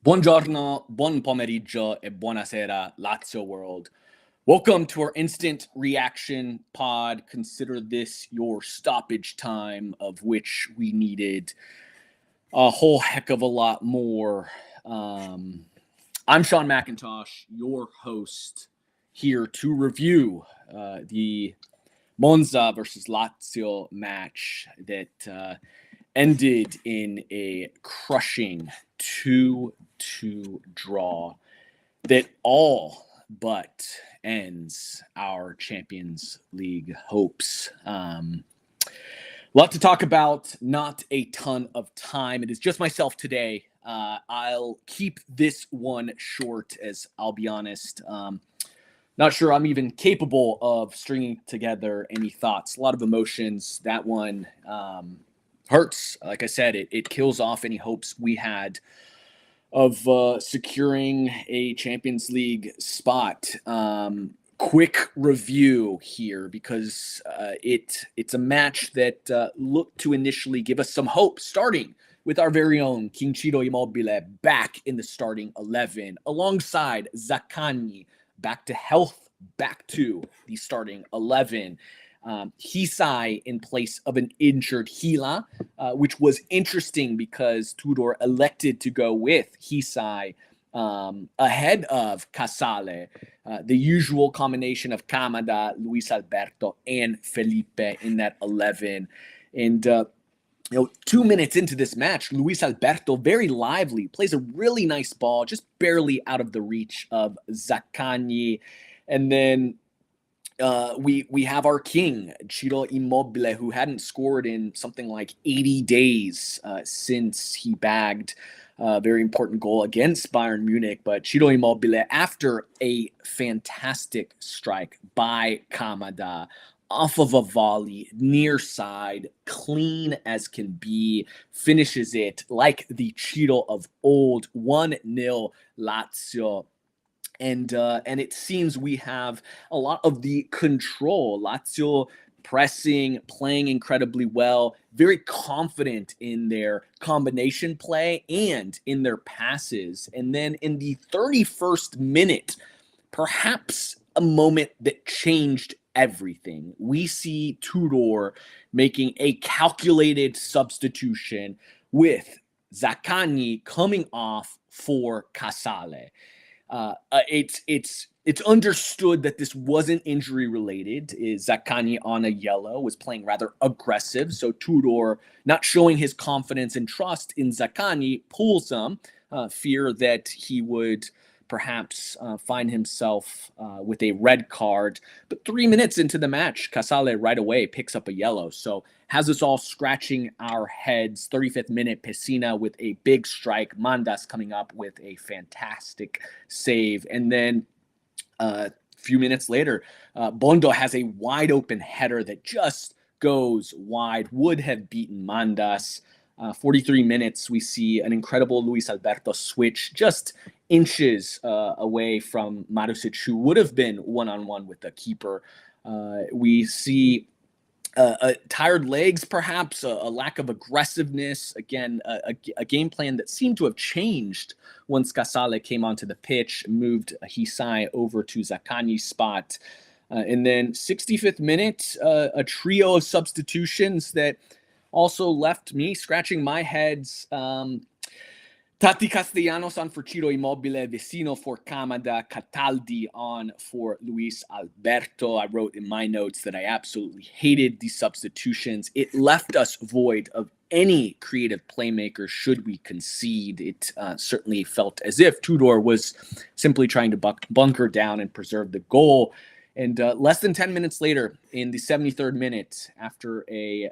Buongiorno, buon pomeriggio, e buonasera, Lazio world. Welcome to our instant reaction pod. Consider this your stoppage time, of which we needed a whole heck of a lot more. I'm Shawn McIntosh, your host, here to review the Monza versus Lazio match that ended in a crushing 2-2 draw that all but ends our Champions League hopes. A lot to talk about, not a ton of time. It is just myself today. I'll keep this one short, as I'll be honest. Not sure I'm even capable of stringing together any thoughts. A lot of emotions. That one hurts. Like I said, it kills off any hopes we had of securing a Champions League spot. Quick review here, because it's a match that looked to initially give us some hope, starting with our very own King Ciro Immobile back in the starting 11, alongside Zaccagni back to health, back to the starting 11. Hisai in place of an injured Gila, which was interesting because Tudor elected to go with Hisai ahead of Casale, the usual combination of Kamada, Luis Alberto, and Felipe in that 11. And 2 minutes into this match, Luis Alberto, very lively, plays a really nice ball, just barely out of the reach of Zaccagni. And then we have our king, Ciro Immobile, who hadn't scored in something like 80 days since he bagged a very important goal against Bayern Munich. But Ciro Immobile, after a fantastic strike by Kamada, off of a volley, near side, clean as can be, finishes it like the Ciro of old, 1-0 Lazio. And it seems we have a lot of the control. Lazio pressing, playing incredibly well, very confident in their combination play and in their passes. And then in the 31st minute, perhaps a moment that changed everything. We see Tudor making a calculated substitution with Zaccagni coming off for Casale. It's understood that this wasn't injury related. Zaccagni on a yellow was playing rather aggressive, so Tudor, not showing his confidence and trust in Zaccagni, pulls him, fear that he would perhaps find himself with a red card. But 3 minutes into the match, Casale right away picks up a yellow. So has us all scratching our heads. 35th minute, Pessina with a big strike. Mandas coming up with a fantastic save. And then a few minutes later, Bondo has a wide open header that just goes wide, would have beaten Mandas. 43 minutes, we see an incredible Luis Alberto switch just inches away from Marusic, who would have been one-on-one with the keeper. We see tired legs, perhaps, a lack of aggressiveness. Again, a game plan that seemed to have changed once Casale came onto the pitch, moved Hisai over to Zaccagni's spot. And then 65th minute, a trio of substitutions that also left me scratching my heads. Tati Castellanos on for Ciro Immobile, Vecino for Kamada, Cataldi on for Luis Alberto. I wrote in my notes that I absolutely hated these substitutions. It left us void of any creative playmaker should we concede. It certainly felt as if Tudor was simply trying to bunker down and preserve the goal. And less than 10 minutes later, in the 73rd minute, after a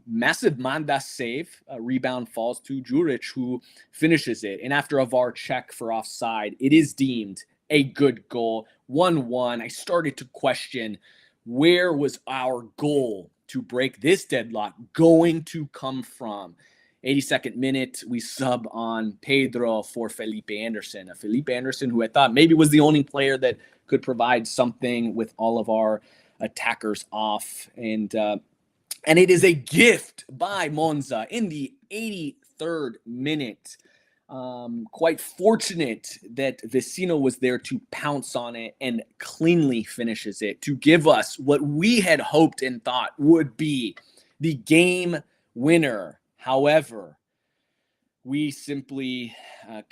massive Mandas save, a rebound falls to Juric, who finishes it. And after a VAR check for offside, it is deemed a good goal. 1-1. I started to question, where was our goal to break this deadlock going to come from? 82nd minute, we sub on Pedro for Felipe Anderson. Felipe Anderson, who I thought maybe was the only player that could provide something with all of our attackers off. And it is a gift by Monza in the 83rd minute. Quite fortunate that Vecino was there to pounce on it and cleanly finishes it to give us what we had hoped and thought would be the game winner. However, we simply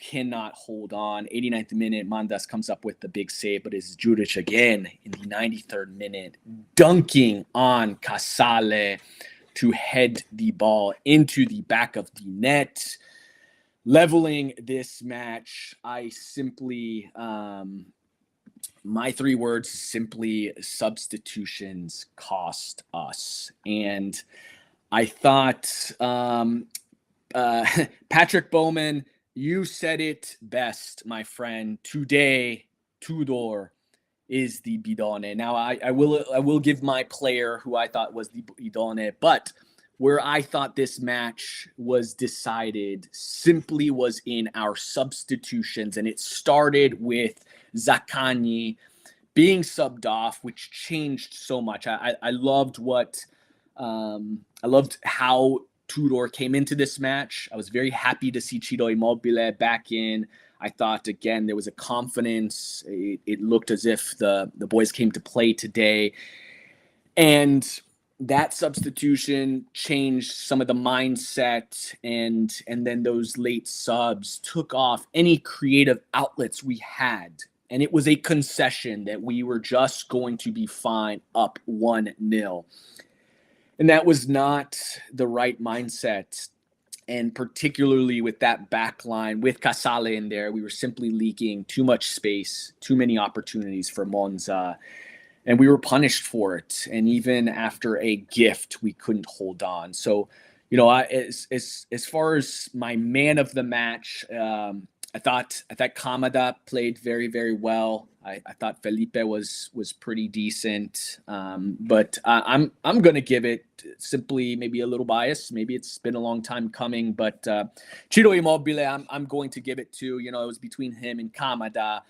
cannot hold on. 89th minute, Mandas comes up with the big save, but it's Juric again in the 93rd minute, dunking on Casale to head the ball into the back of the net, leveling this match. I simply, my 3 words, simply substitutions cost us. And I thought, Patrick Bowman, you said it best, my friend. Today, Tudor is the bidone. Now, I will give my player who I thought was the bidone, but where I thought this match was decided simply was in our substitutions, and it started with Zaccagni being subbed off, which changed so much. I loved what I loved how Tudor came into this match. I was very happy to see Ciro Immobile back in. I thought, again, there was a confidence. It looked as if the boys came to play today. And that substitution changed some of the mindset, and then those late subs took off any creative outlets we had. And it was a concession that we were just going to be fine up 1-0. And that was not the right mindset. And particularly with that back line, with Casale in there, we were simply leaking too much space, too many opportunities for Monza. And we were punished for it. And even after a gift, we couldn't hold on. So, as far as my man of the match, I thought Kamada played very, very well. I thought Felipe was pretty decent, but I'm going to give it simply maybe a little bias. Maybe it's been a long time coming, but Ciro Immobile, I'm going to give it to. It was between him and Kamada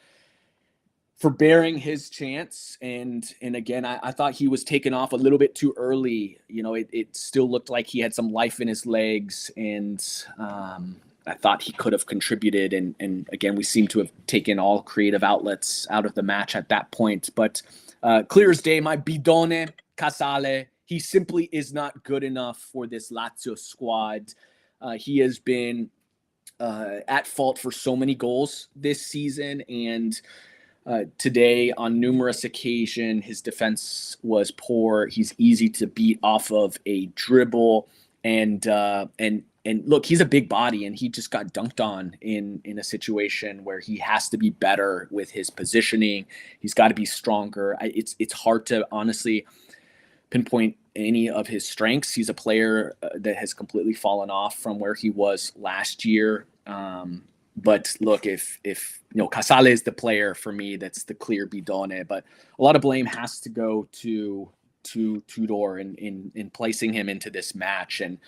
for bearing his chance, and again, I thought he was taken off a little bit too early. It still looked like he had some life in his legs, and I thought he could have contributed, and again, we seem to have taken all creative outlets out of the match at that point. But clear as day, my bidone, Casale, he simply is not good enough for this Lazio squad. He has been at fault for so many goals this season, and today, on numerous occasions, his defense was poor. He's easy to beat off of a dribble, and look, he's a big body, and he just got dunked on in a situation where he has to be better with his positioning. He's got to be stronger. It's hard to honestly pinpoint any of his strengths. He's a player that has completely fallen off from where he was last year. But look, if Casale is the player for me, that's the clear bidone. But a lot of blame has to go to Tudor in placing him into this match. And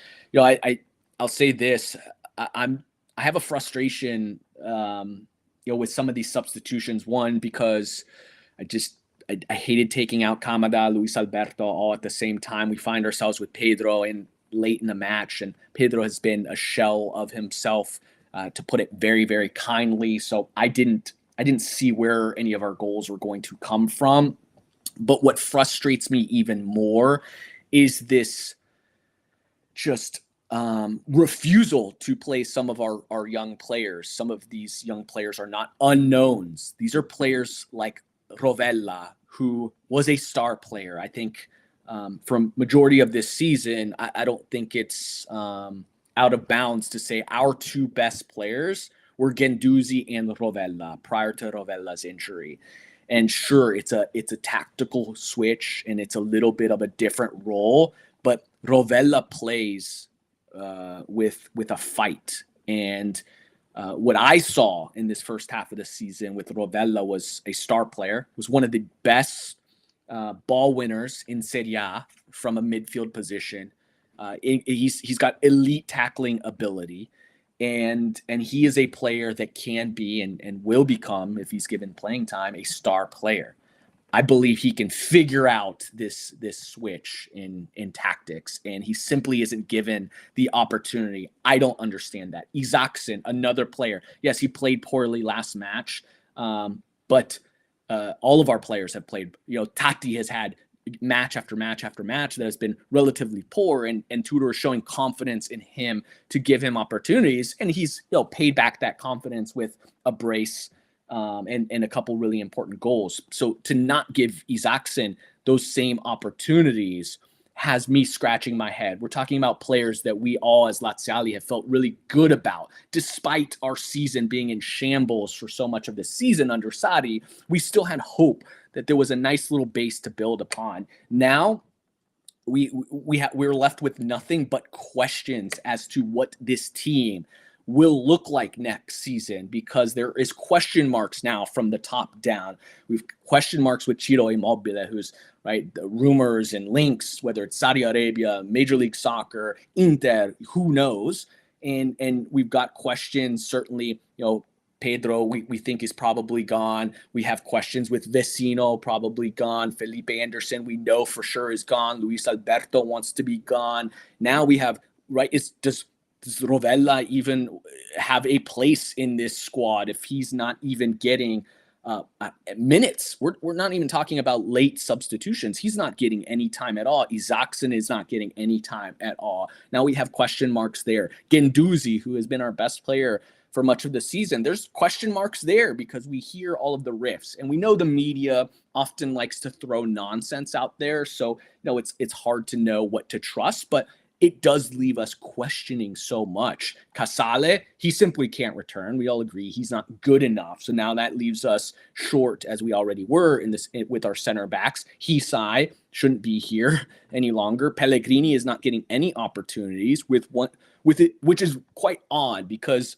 I'll say this: I have a frustration, with some of these substitutions. One, because I hated taking out Kamada, Luis Alberto all at the same time. We find ourselves with Pedro late in the match, and Pedro has been a shell of himself, to put it very, very kindly. So I didn't see where any of our goals were going to come from. But what frustrates me even more is this just refusal to play some of our young players. Some of these young players are not unknowns. These are players like Rovella, who was a star player. I think from majority of this season, I don't think it's out of bounds to say our 2 best players were Guendouzi and Rovella prior to Rovella's injury. And sure, it's a tactical switch, and it's a little bit of a different role, but Rovella plays with a fight. And what I saw in this first half of the season with Rovella was a star player, was one of the best ball winners in Serie A from a midfield position. He's got elite tackling ability, and he is a player that can be and will become, if he's given playing time, a star player. I believe he can figure out this switch in tactics, and he simply isn't given the opportunity. I don't understand that. Isaacson, another player. Yes, he played poorly last match, but all of our players have played. Tati has had match after match after match that has been relatively poor, and Tudor is showing confidence in him to give him opportunities, and he's paid back that confidence with a brace and a couple really important goals. So to not give Isaacson those same opportunities has me scratching my head. We're talking about players that we all as Laziali have felt really good about. Despite our season being in shambles for so much of the season under Sarri, we still had hope that there was a nice little base to build upon. Now, we're left with nothing but questions as to what this team will look like next season, because there is question marks now from the top down. We've question marks with Ciro Immobile, who's right, the rumors and links, whether it's Saudi Arabia, Major League Soccer, Inter, who knows? And we've got questions, certainly, Pedro, we think is probably gone. We have questions with Vecino, probably gone. Felipe Anderson, we know for sure is gone. Luis Alberto wants to be gone. Now we have, right, does Rovella even have a place in this squad if he's not even getting minutes? We're not even talking about late substitutions. He's not getting any time at all. Isaacson is not getting any time at all. Now we have question marks there. Guendouzi, who has been our best player for much of the season, there's question marks there because we hear all of the riffs, and we know the media often likes to throw nonsense out there. So, it's hard to know what to trust, but it does leave us questioning so much. Casale, he simply can't return. We all agree he's not good enough. So now that leaves us short, as we already were with our center backs. Hisai shouldn't be here any longer. Pellegrini is not getting any opportunities with it, which is quite odd because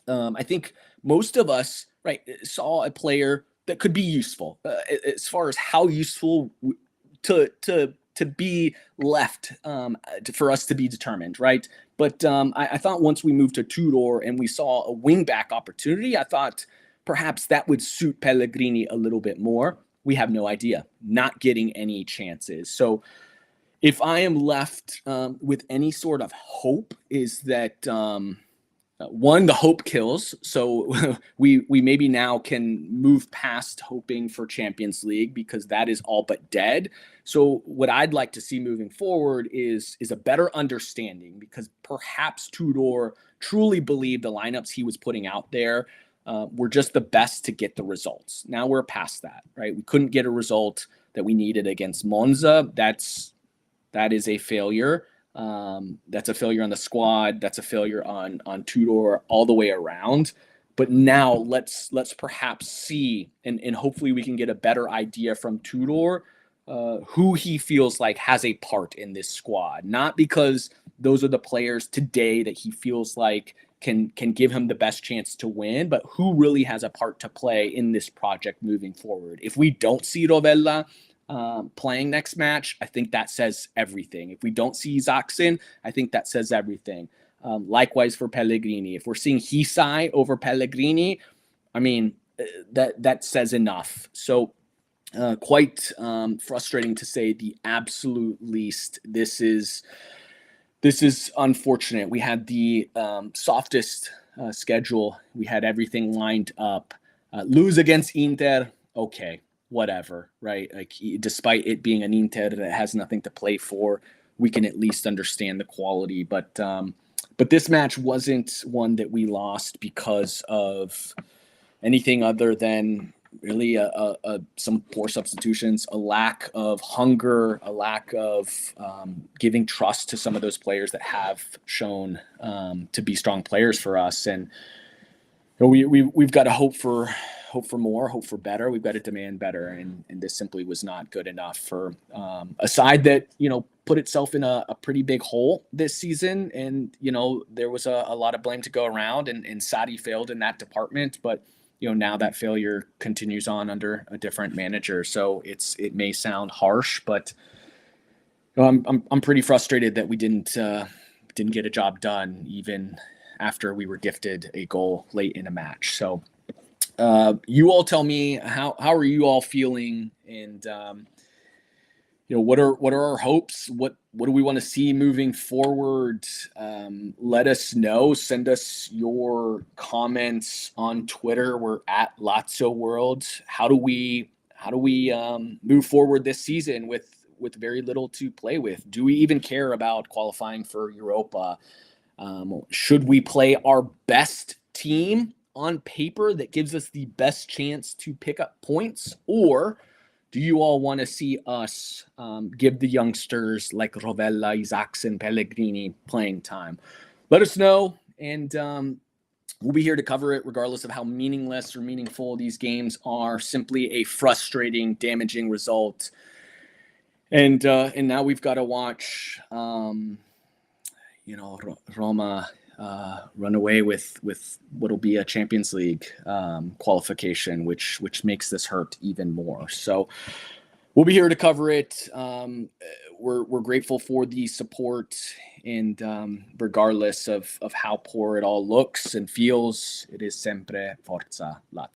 I think most of us, right, saw a player that could be useful. As far as how useful to be left for us to be determined, right? But I thought once we moved to Tudor and we saw a wing-back opportunity, I thought perhaps that would suit Pellegrini a little bit more. We have no idea, not getting any chances. So if I am left with any sort of hope, is that one, the hope kills. So we maybe now can move past hoping for Champions League because that is all but dead. So what I'd like to see moving forward is a better understanding, because perhaps Tudor truly believed the lineups he was putting out there were just the best to get the results. Now we're past that, right? We couldn't get a result that we needed against Monza. That is a failure. That's a failure on the squad. That's a failure on Tudor all the way around. But now let's perhaps see, and hopefully we can get a better idea from Tudor who he feels like has a part in this squad. Not because those are the players today that he feels like can give him the best chance to win, but who really has a part to play in this project moving forward. If we don't see Rovella playing next match, I think that says everything. If we don't see Isaacson, I think that says everything. Likewise for Pellegrini. If we're seeing Hisai over Pellegrini, I mean, that says enough. So quite frustrating to say the absolute least. This is unfortunate. We had the softest schedule. We had everything lined up. Lose against Inter, okay, whatever, right? Like, despite it being an Inter that has nothing to play for, we can at least understand the quality. But this match wasn't one that we lost because of anything other than really some poor substitutions, a lack of hunger, a lack of giving trust to some of those players that have shown to be strong players for us. And we've got to hope for more, hope for better. We've got to demand better, and this simply was not good enough for a side that put itself in a pretty big hole this season. And there was a lot of blame to go around, and Sarri failed in that department. But now that failure continues on under a different manager. So it may sound harsh, but I'm pretty frustrated that we didn't get a job done even after we were gifted a goal late in a match. So You all tell me how are you all feeling, and what are our hopes? What do we want to see moving forward? Let us know. Send us your comments on Twitter. We're at Lazio World. How do we move forward this season with very little to play with? Do we even care about qualifying for Europa? Should we play our best team on paper that gives us the best chance to pick up points, or do you all want to see us give the youngsters like Rovella, Isaacson, Pellegrini playing time? Let us know, and we'll be here to cover it regardless of how meaningless or meaningful these games are. Simply a frustrating, damaging result. And now we've got to watch, Roma run away with what'll be a Champions League qualification, which makes this hurt even more. So we'll be here to cover it. We're grateful for the support, and regardless of how poor it all looks and feels, it is sempre Forza Lazio.